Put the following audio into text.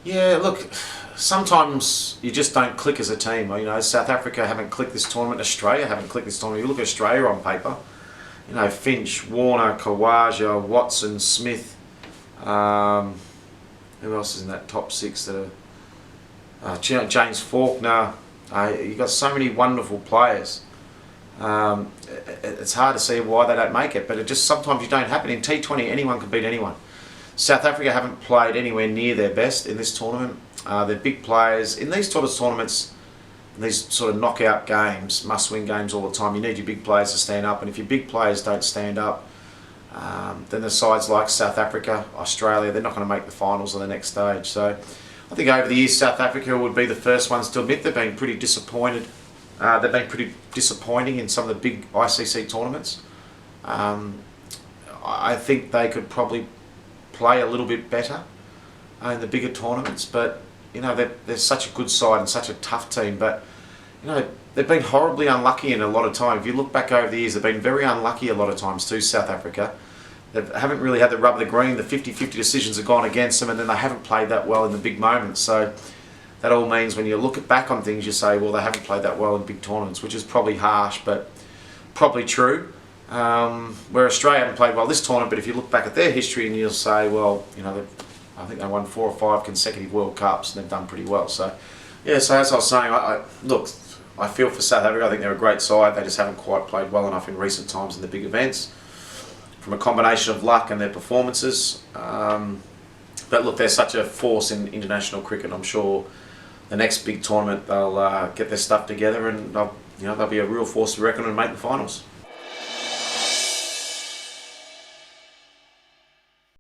Yeah, look, sometimes you just don't click as a team. You know, South Africa haven't clicked this tournament. Australia haven't clicked this tournament. You look at Australia on paper. You know, Finch, Warne, Kawaja, Watson, Smith. Um, who else is in that top six that are James Faulkner? You've got so many wonderful players. It's hard to see why they don't make it, but it just sometimes you don't happen. In T20, anyone can beat anyone. South Africa haven't played anywhere near their best in this tournament. They're big players. In these sort of tournaments, these sort of knockout games, must-win games all the time, you need your big players to stand up, and if your big players don't stand up, then the sides like South Africa, Australia, they're not going to make the finals on the next stage. So I think over the years South Africa would be the first ones to admit they've been pretty disappointed. They've been pretty disappointing in some of the big ICC tournaments. I think they could probably play a little bit better in the bigger tournaments, but you know they're such a good side and such a tough team. But you know they've been horribly unlucky in a lot of time. If you look back over the years, they've been very unlucky a lot of times too. South Africa, they haven't really had the rub of the green. The 50-50 decisions have gone against them, and then they haven't played that well in the big moments. So that all means when you look back on things, you say, well, they haven't played that well in big tournaments, which is probably harsh, but probably true. Where Australia haven't played well this tournament, but if you look back at their history and you'll say, well, you know, I think they won 4 or 5 consecutive World Cups and they've done pretty well. So, yeah, so as I was saying, look, I feel for South Africa. I think they're a great side. They just haven't quite played well enough in recent times in the big events from a combination of luck and their performances. But look, they're such a force in international cricket. I'm sure the next big tournament they'll get their stuff together and they'll be a real force to reckon and make the finals.